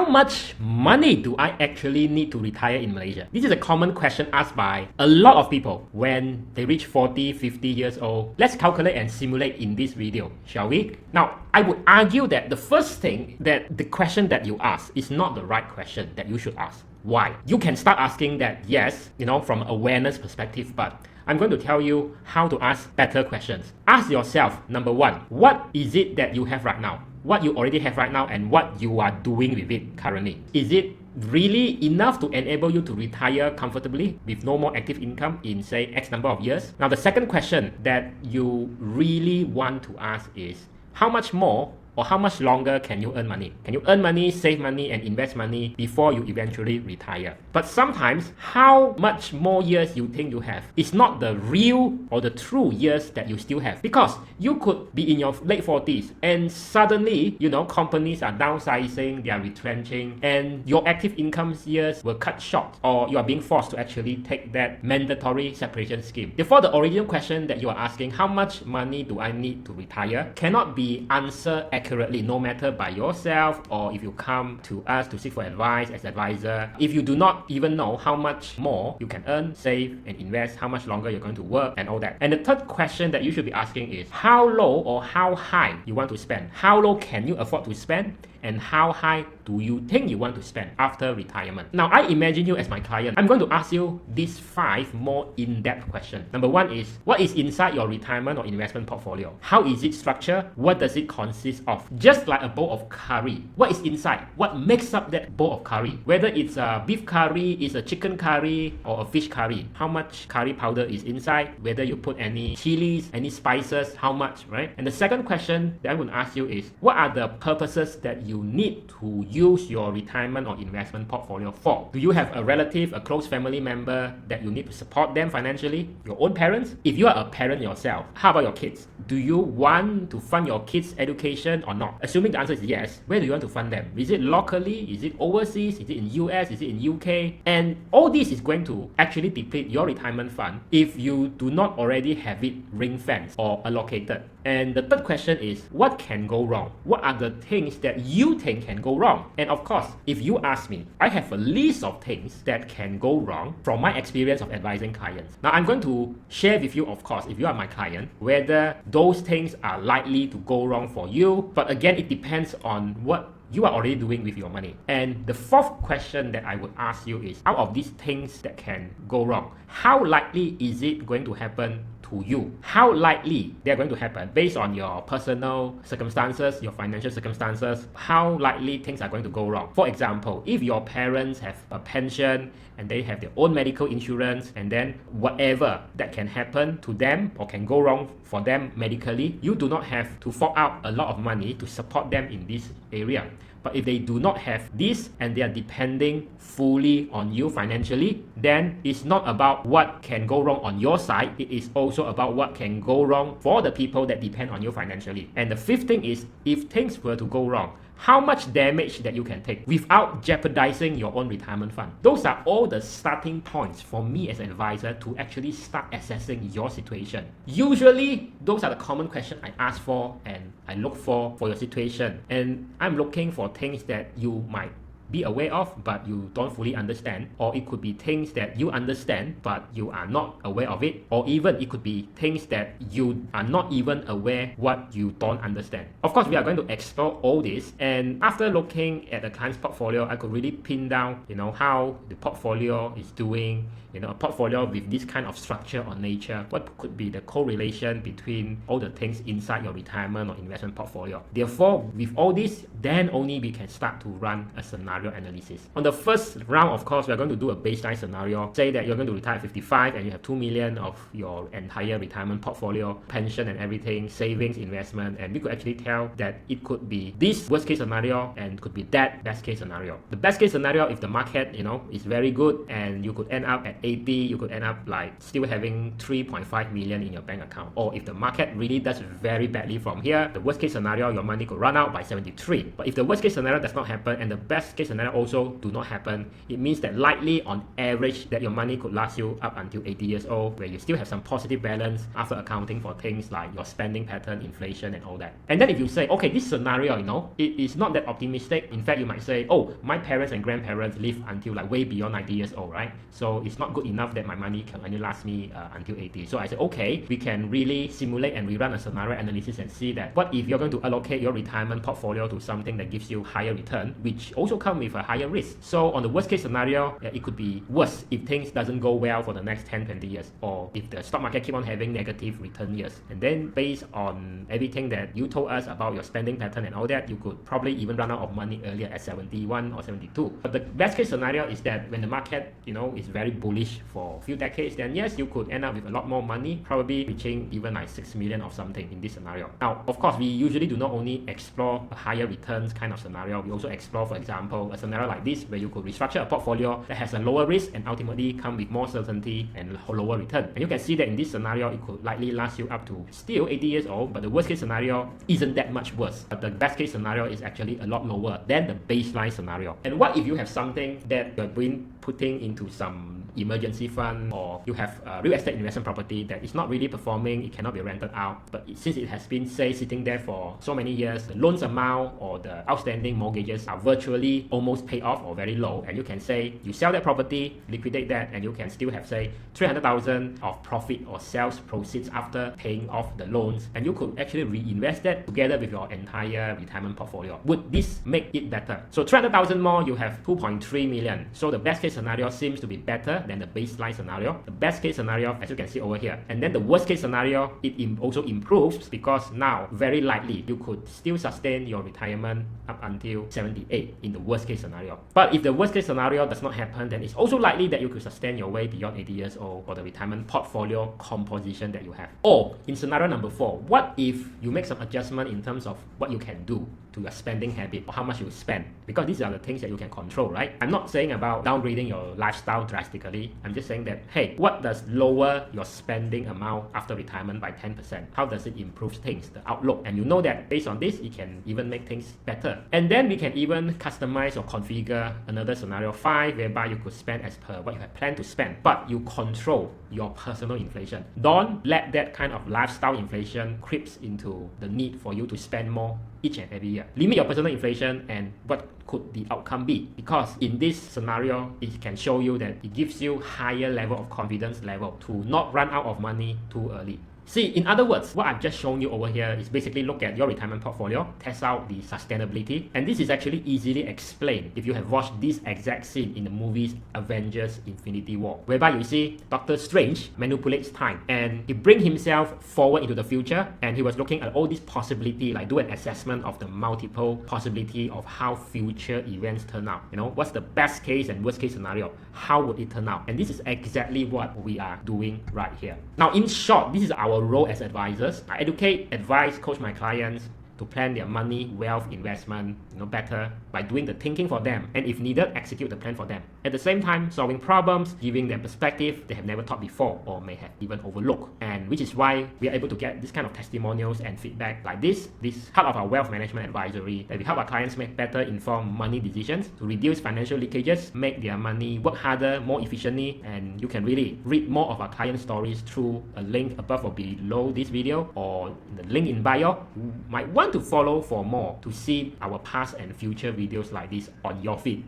much money do I actually need to retire in Malaysia? This is a common question asked by a lot of people when they reach 40, 50 years old. Let's calculate and simulate in this video, shall we? Now, I would argue that the first thing that the question that you ask is not the right question that you should ask. Why? You can start asking that, yes, from awareness perspective, but I'm going to tell you how to ask better questions. Ask yourself, number one, what is it that you have right now? What you already have right now and what you are doing with it currently. Is it really enough to enable you to retire comfortably with no more active income in, say, X number of years? Now, the second question that you really want to ask is, how much more or how much longer can you earn money? Can you earn money, save money, and invest money before you eventually retire? But sometimes, how much more years you think you have is not the real or the true years that you still have. Because you could be in your late 40s and suddenly, companies are downsizing, they are retrenching, and your active income years will cut short, or you are being forced to actually take that mandatory separation scheme. Therefore, the original question that you are asking, how much money do I need to retire, cannot be answered accurately, no matter by yourself or if you come to us to seek for advice as advisor. If you do not even know how much more you can earn, save and invest, how much longer you're going to work and all that. And the third question that you should be asking is, how low or how high you want to spend? How low can you afford to spend? And how high do you think you want to spend after retirement? Now, I imagine you as my client. I'm going to ask you these 5 more in-depth questions. Number 1 is, what is inside your retirement or investment portfolio? How is it structured? What does it consist of? Just like a bowl of curry, what is inside? What makes up that bowl of curry? Whether it's a beef curry, it's a chicken curry, or a fish curry. How much curry powder is inside? Whether you put any chilies, any spices, how much, right? And the second question that I want to ask you is, what are the purposes that you need to use your retirement or investment portfolio for? Do you have a relative, a close family member that you need to support them financially? Your own parents? If you are a parent yourself, how about your kids? Do you want to fund your kids' education or not? Assuming the answer is yes, where do you want to fund them? Is it locally? Is it overseas? Is it in US? Is it in UK? And all this is going to actually deplete your retirement fund if you do not already have it ring-fenced or allocated. And the third question is, what can go wrong? What are the things that you think can go wrong? And of course, if you ask me, I have a list of things that can go wrong from my experience of advising clients. Now, I'm going to share with you, of course, if you are my client, whether those things are likely to go wrong for you. But again, it depends on what you are already doing with your money. And the fourth question that I would ask you is, out of these things that can go wrong, how likely is it going to happen to you? How likely they're going to happen based on your personal circumstances, your financial circumstances, how likely things are going to go wrong. For example, if your parents have a pension and they have their own medical insurance, and then whatever that can happen to them or can go wrong for them medically, you do not have to fork out a lot of money to support them in this area. But if they do not have this and they are depending fully on you financially, then it's not about what can go wrong on your side. It is also about what can go wrong for the people that depend on you financially. And the fifth thing is, if things were to go wrong, how much damage that you can take without jeopardizing your own retirement fund. Those are all the starting points for me as an advisor to actually start assessing your situation. Usually, those are the common questions I ask for and I look for your situation. And I'm looking for things that you might be aware of but you don't fully understand, or it could be things that you understand but you are not aware of it, or even it could be things that you are not even aware what you don't understand. Of course, we are going to explore all this, and after looking at the client's portfolio, I could really pin down how the portfolio is doing, a portfolio with this kind of structure or nature, what could be the correlation between all the things inside your retirement or investment portfolio. Therefore, with all this, then only we can start to run a scenario analysis. On the first round, of course, we are going to do a baseline scenario. Say that you're going to retire at 55 and you have 2 million of your entire retirement portfolio, pension and everything, savings, investment, and we could actually tell that it could be this worst case scenario and could be that best case scenario. The best case scenario, if the market, is very good and you could end up at 80, you could end up like still having 3.5 million in your bank account. Or if the market really does very badly from here, the worst case scenario, your money could run out by 73. But if the worst case scenario does not happen and the best case case scenario also do not happen, it means that likely on average that your money could last you up until 80 years old, where you still have some positive balance after accounting for things like your spending pattern, inflation and all that. And then if you say, okay, this scenario, it is not that optimistic. In fact, you might say, oh, my parents and grandparents live until like way beyond 90 years old, right? So it's not good enough that my money can only last me until 80. So I said, okay, we can really simulate and rerun a scenario analysis and see that what if you're going to allocate your retirement portfolio to something that gives you higher return, which also come with a higher risk. So on the worst case scenario, it could be worse if things doesn't go well for the next 10-20 years, or if the stock market keep on having negative return years. And then based on everything that you told us about your spending pattern and all that, you could probably even run out of money earlier at 71 or 72. But the best case scenario is that when the market, is very bullish for a few decades, then yes, you could end up with a lot more money, probably reaching even like 6 million or something in this scenario. Now, of course, we usually do not only explore a higher returns kind of scenario, we also explore, for example, a scenario like this where you could restructure a portfolio that has a lower risk and ultimately come with more certainty and lower return. And you can see that in this scenario, it could likely last you up to still 80 years old, but the worst case scenario isn't that much worse. But the best case scenario is actually a lot lower than the baseline scenario. And what if you have something that you're been putting into some emergency fund, or you have real estate investment property that is not really performing, it cannot be rented out, but since it has been, say, sitting there for so many years, the loans amount or the outstanding mortgages are virtually almost paid off or very low, and you can say you sell that property, liquidate that, and you can still have, say, 300,000 of profit or sales proceeds after paying off the loans, and you could actually reinvest that together with your entire retirement portfolio. Would this make it better? So 300,000 more, you have 2.3 million. So the best case scenario seems to be better than the baseline scenario. The best case scenario, as you can see over here. And then the worst case scenario, it also improves, because now very likely you could still sustain your retirement up until 78 in the worst case scenario. But if the worst case scenario does not happen, then it's also likely that you could sustain your way beyond 80 years old for the retirement portfolio composition that you have. Or in scenario number 4, what if you make some adjustment in terms of what you can do to your spending habit or how much you spend? Because these are the things that you can control, right? I'm not saying about downgrading your lifestyle drastically. I'm just saying that, hey, what does lower your spending amount after retirement by 10%? How does it improve things, the outlook? And you know that based on this, it can even make things better. And then we can even customize or configure another scenario 5, whereby you could spend as per what you had planned to spend, but you control your personal inflation. Don't let that kind of lifestyle inflation creeps into the need for you to spend more each and every year. Limit your personal inflation, and what could the outcome be? Because in this scenario, it can show you that it gives you higher level of confidence level to not run out of money too early. See, in other words, what I've just shown you over here is basically look at your retirement portfolio, test out the sustainability, and this is actually easily explained if you have watched this exact scene in the movies Avengers Infinity War, whereby you see Doctor Strange manipulates time and he brings himself forward into the future, and he was looking at all these possibilities, like do an assessment of the multiple possibility of how future events turn out. What's the best case and worst case scenario? How would it turn out? And this is exactly what we are doing right here. Now, in short, this is our role as advisors. I educate, advise, coach my clients to plan their money, wealth, investment, better by doing the thinking for them, and if needed, execute the plan for them. At the same time, solving problems, giving them perspective they have never thought before or may have even overlooked. And which is why we are able to get this kind of testimonials and feedback like this part of our wealth management advisory, that we help our clients make better informed money decisions to reduce financial leakages, make their money work harder, more efficiently. And you can really read more of our client stories through a link above or below this video, or the link in bio. You might want to follow for more to see our past and future videos like this on your feed.